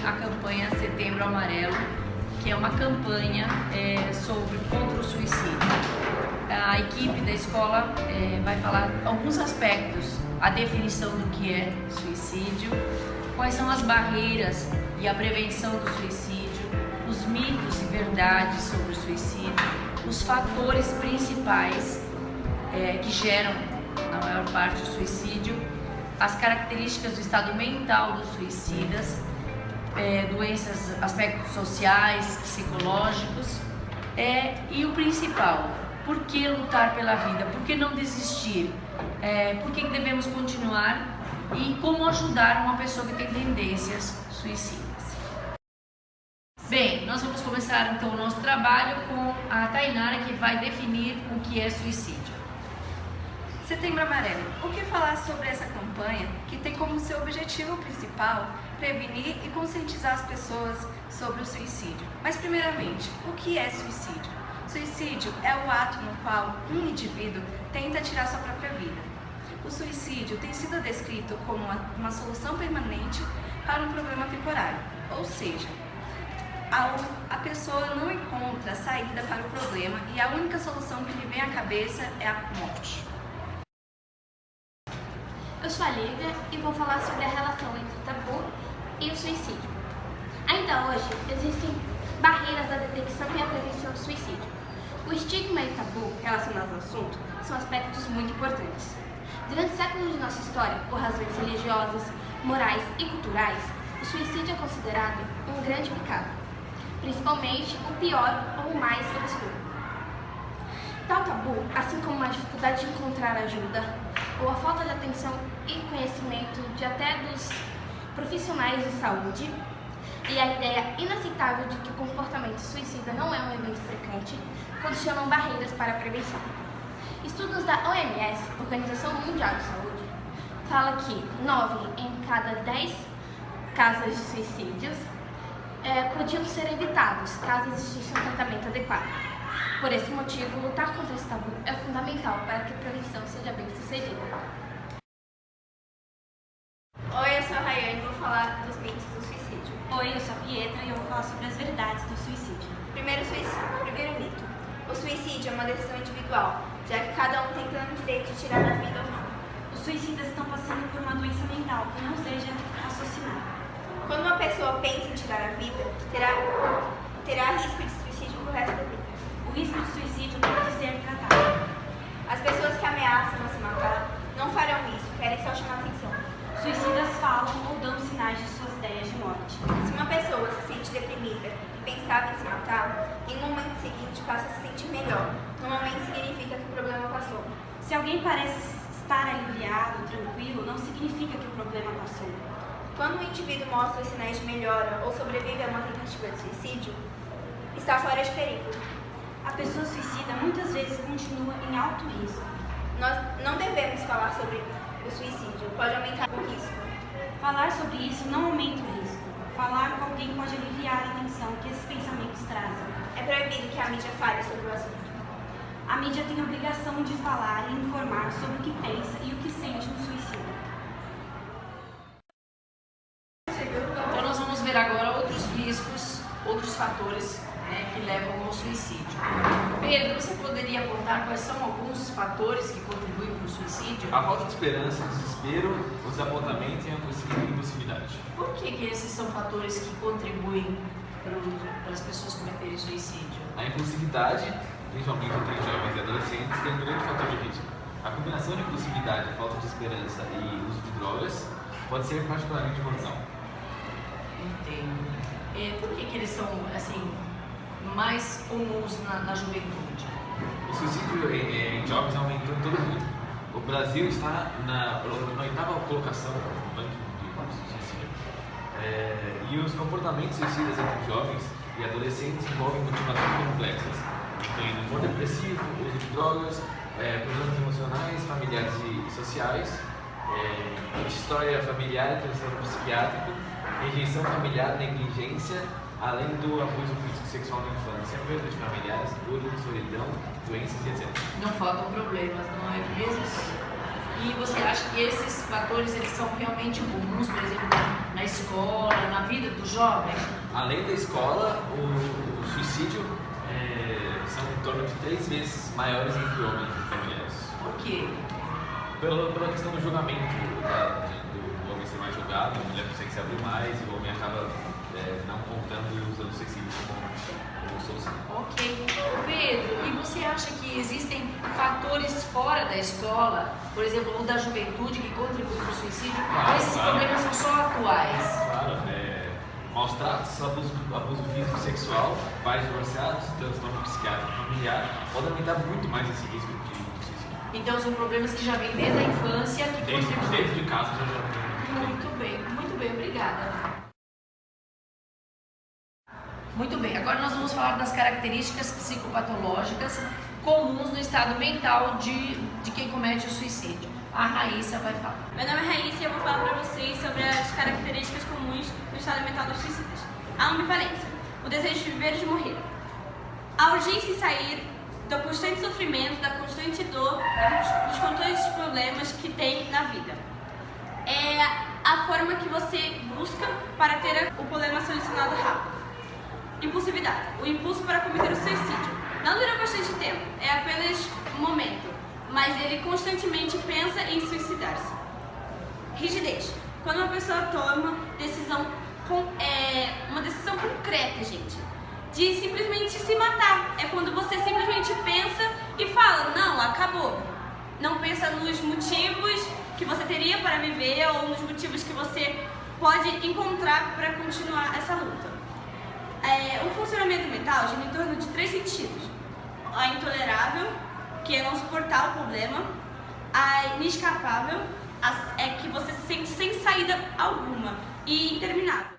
a campanha Setembro Amarelo, que é uma campanha contra o suicídio. A equipe da escola vai falar alguns aspectos, a definição do que é suicídio, quais são as barreiras e a prevenção do suicídio, os mitos e verdades sobre o suicídio, os fatores principais que geram, na maior parte, o suicídio, as características do estado mental dos suicidas, doenças, aspectos sociais, psicológicos, e o principal, por que lutar pela vida, por que não desistir, por que devemos continuar e como ajudar uma pessoa que tem tendências suicidas. Bem, nós vamos começar então o nosso trabalho com a Tainara, que vai definir o que é suicídio. Setembro Amarelo. O que falar sobre essa campanha que tem como seu objetivo principal prevenir e conscientizar as pessoas sobre o suicídio? Mas primeiramente, o que é suicídio? Suicídio é o ato no qual um indivíduo tenta tirar sua própria vida. O suicídio tem sido descrito como uma solução permanente para um problema temporário, ou seja, a pessoa não encontra saída para o problema e a única solução que lhe vem à cabeça é a morte. Eu sou a Lívia e vou falar sobre a relação entre o tabu e o suicídio. Ainda hoje, existem barreiras da detecção e a prevenção do suicídio. O estigma e o tabu relacionados ao assunto são aspectos muito importantes. Durante séculos de nossa história, por razões religiosas, morais e culturais, o suicídio é considerado um grande pecado, principalmente o pior ou o mais obscuro. Tal tabu, assim como a dificuldade de encontrar ajuda, ou a falta de atenção e conhecimento de até dos profissionais de saúde, e a ideia inaceitável de que o comportamento suicida não é um evento frequente, condicionam barreiras para a prevenção. Estudos da OMS, Organização Mundial de Saúde, falam que 9 em cada 10 casos de suicídios podiam ser evitados caso existisse um tratamento adequado. Por esse motivo, lutar contra esse tabu é fundamental para que a prevenção seja bem sucedida. Oi, eu sou a Rayane e vou falar dos mitos do suicídio. Oi, eu sou a Pietra e eu vou falar sobre as verdades do suicídio. Primeiro mito. O suicídio é uma decisão individual, já que cada um tem pleno direito de tirar a vida ou não. Os suicidas estão passando por uma doença mental que não seja raciocinada. Quando uma pessoa pensa em tirar a vida, terá risco de suicídio pro resto da vida. O risco de suicídio pode ser tratado. As pessoas que ameaçam a se matar não farão isso, querem só chamar atenção. Suicidas falam ou dão sinais de suas ideias de morte. Se uma pessoa se sente deprimida e pensava em se matar, em um momento seguinte passa a se sentir melhor. Normalmente significa que o problema passou. Se alguém parece estar aliviado, tranquilo, não significa que o problema passou. Quando o indivíduo mostra os sinais de melhora ou sobrevive a uma tentativa de suicídio, está fora de perigo. A pessoa suicida muitas vezes continua em alto risco. Nós não devemos falar sobre o suicídio, pode aumentar o risco. Falar sobre isso não aumenta o risco. Falar com alguém pode aliviar a tensão que esses pensamentos trazem. É proibido que a mídia fale sobre o assunto. A mídia tem a obrigação de falar e informar sobre o que pensa e o que sente no suicídio. Então nós vamos ver agora outros riscos, outros fatores que levam ao suicídio. Pedro, você poderia apontar quais são alguns fatores que contribuem para o suicídio? A falta de esperança, o desespero, o desapontamento e a impulsividade. Por que esses são fatores que contribuem para as pessoas cometerem suicídio? A impulsividade, principalmente entre jovens e adolescentes, tem um grande fator de risco. A combinação de impulsividade, falta de esperança e uso de drogas pode ser particularmente mortal. Entendo. Por que eles são mais comuns na juventude? O suicídio em jovens aumentou em todo o mundo. O Brasil está na 8ª colocação no ranking de suicídio. E os comportamentos suicidas entre jovens e adolescentes envolvem motivações complexas, incluindo humor depressivo, uso de drogas, problemas emocionais, familiares e sociais, história familiar e transtorno psiquiátrico, rejeição familiar, negligência, além do abuso físico e sexual na infância, perda de familiares, bullying, solidão, doenças e etc. Não faltam problemas, não é mesmo? E você acha que esses fatores eles são realmente comuns, por exemplo, na escola, na vida do jovem? Além da escola, o suicídio são em torno de 3 vezes maiores entre homens e mulheres. Por quê? Pela questão do julgamento, do homem ser mais julgado, a mulher consegue se abrir mais e o homem acaba não contando e usando o suicídio como solução. Ok. Pedro, e você acha que existem fatores fora da escola, por exemplo, ou da juventude, que contribuem para o suicídio? Ou esses problemas são só atuais? Claro, maus tratos, abuso físico e sexual, pais divorciados, transtorno psiquiátrico familiar, podem aumentar muito mais esse risco de suicídio. Então são problemas que já vêm desde a infância, que contribuem. Dentro de casa já. Muito bem, obrigada. Muito bem, agora nós vamos falar das características psicopatológicas comuns no estado mental de quem comete o suicídio. A Raíssa vai falar. Meu nome é Raíssa e eu vou falar para vocês sobre as características comuns no estado mental dos suicidas. A ambivalência, o desejo de viver e de morrer. A urgência em sair do constante sofrimento, da constante dor e dos constantes problemas que tem na vida. É a forma que você busca para ter o problema solucionado rápido. Impulsividade, o impulso para cometer o suicídio. Não dura bastante tempo, é apenas um momento, mas ele constantemente pensa em suicidar-se. Rigidez, quando uma pessoa toma uma decisão concreta, gente, de simplesmente se matar. É quando você simplesmente pensa e fala, não, acabou. Não pensa nos motivos que você teria para viver ou nos motivos que você pode encontrar para continuar essa luta. O funcionamento mental gira em torno de 3 sentidos. A intolerável, que é não suportar o problema. A inescapável, é que você se sente sem saída alguma e interminável.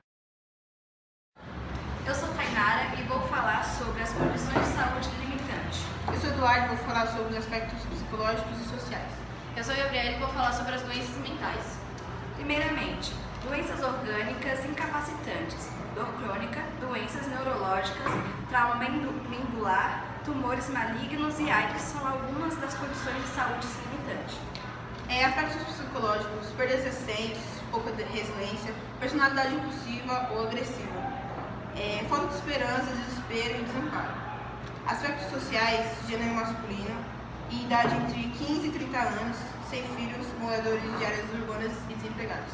Eu sou Tainara e vou falar sobre as condições de saúde limitantes. Eu sou Eduardo e vou falar sobre os aspectos psicológicos e sociais. Eu sou Gabriela e vou falar sobre as doenças mentais. Primeiramente, doenças orgânicas incapacitantes, dor crônica, doenças neurológicas, trauma medular, tumores malignos e AIDS são algumas das condições de saúde limitantes. Aspectos psicológicos, perdas recentes, pouca resiliência, personalidade impulsiva ou agressiva, falta de esperança, desespero e desamparo. Aspectos sociais, gênero masculino e idade entre 15 e 30 anos, sem filhos, moradores de áreas urbanas e desempregados.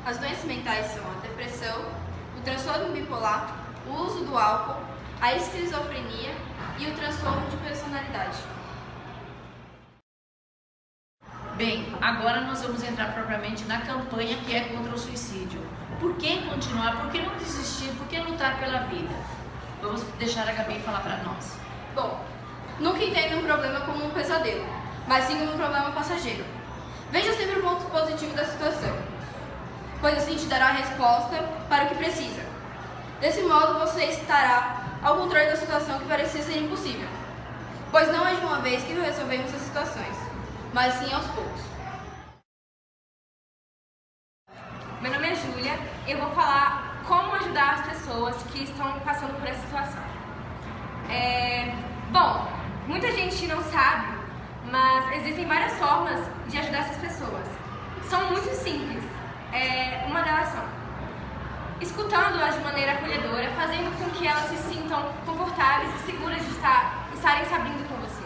As doenças mentais são a depressão, o transtorno bipolar, o uso do álcool, a esquizofrenia e o transtorno de personalidade. Bem, agora nós vamos entrar propriamente na campanha que é contra o suicídio. Por que continuar? Por que não desistir? Por que lutar pela vida? Vamos deixar a Gabi falar para nós. Bom, nunca entenda um problema como um pesadelo, mas sim como um problema passageiro. Veja sempre o ponto positivo da situação, pois assim te dará a resposta para o que precisa. Desse modo, você estará ao controle da situação que parecia ser impossível, pois não é de uma vez que resolvemos as situações, mas sim aos poucos. Meu nome é Júlia e eu vou falar como ajudar as pessoas que estão passando por essa situação. Bom, muita gente não sabe, mas existem várias formas de ajudar essas pessoas. São muito simples. Uma delas são escutando-as de maneira acolhedora, fazendo com que elas se sintam confortáveis e seguras de estarem se abrindo com você.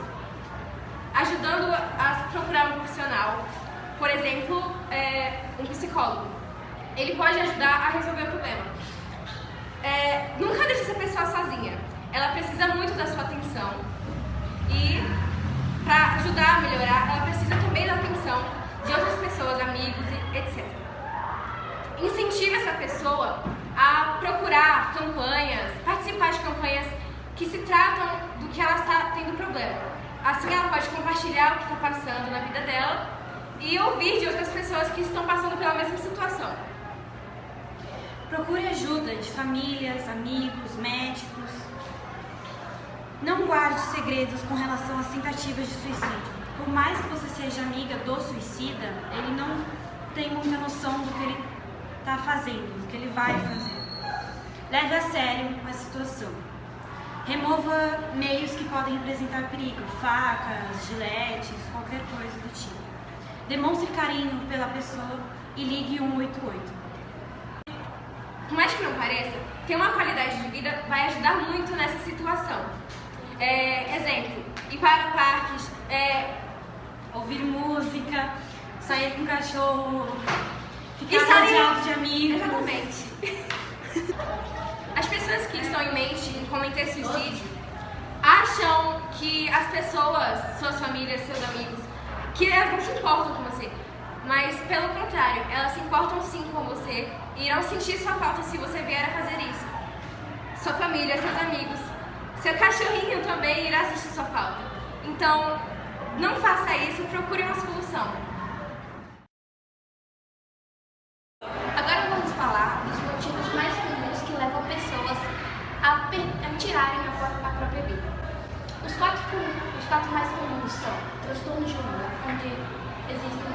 Ajudando a procurar um profissional, por exemplo, um psicólogo. Ele pode ajudar a resolver o problema. Nunca deixe essa pessoa sozinha. Ela precisa muito da sua atenção. E para ajudar a melhorar, ela precisa também da atenção de outras pessoas, amigos, etc. Incentive essa pessoa a procurar campanhas, participar de campanhas que se tratam do que ela está tendo problema. Assim ela pode compartilhar o que está passando na vida dela e ouvir de outras pessoas que estão passando pela mesma situação. Procure ajuda de famílias, amigos, médicos. Não guarde segredos com relação às tentativas de suicídio. Por mais que você seja amiga do suicida, ele não tem muita noção do que ele está fazendo, do que ele vai fazer. Leve a sério a situação. Remova meios que podem representar perigo, facas, giletes, qualquer coisa do tipo. demonstre carinho pela pessoa e ligue 188. Por mais que não pareça, ter uma qualidade de vida vai ajudar muito nessa situação. Exemplo, ir para parques, Ouvir música, sair com o cachorro, E ficar sair- rodeado de amigos. Exatamente. As pessoas que estão em mente em cometer suicídio acham que as pessoas, suas famílias, seus amigos, que elas não se importam com você. Mas, pelo contrário, elas se importam sim com você e irão sentir sua falta se você vier a fazer isso. Sua família, seus amigos, seu cachorrinho também irá sentir sua falta. Então, não faça isso, procure uma solução. Agora vamos falar dos motivos mais comuns que levam pessoas a tirarem a própria vida. Os quatro mais comuns são transtorno de humor, onde existem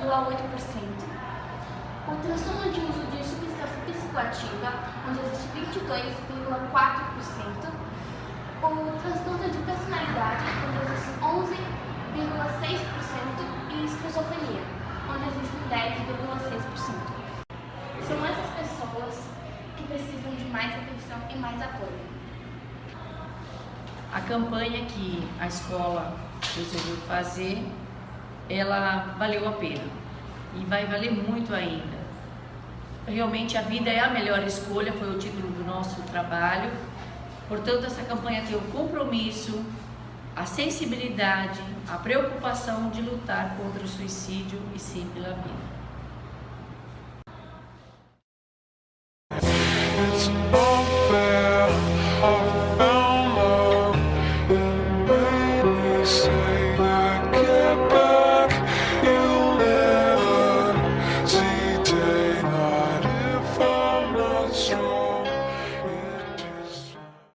35,8%. O transtorno de uso de substância psicoativa, onde existe 22,4%. O transtorno de personalidade, onde existe 11,6%. E esquizofrenia, onde existem 10,6%. São essas pessoas que precisam de mais atenção e mais apoio. A campanha que a escola resolveu fazer, ela valeu a pena e vai valer muito ainda. Realmente a vida é a melhor escolha, foi o título do nosso trabalho. Portanto, essa campanha tem o compromisso, a sensibilidade, a preocupação de lutar contra o suicídio e sim pela vida.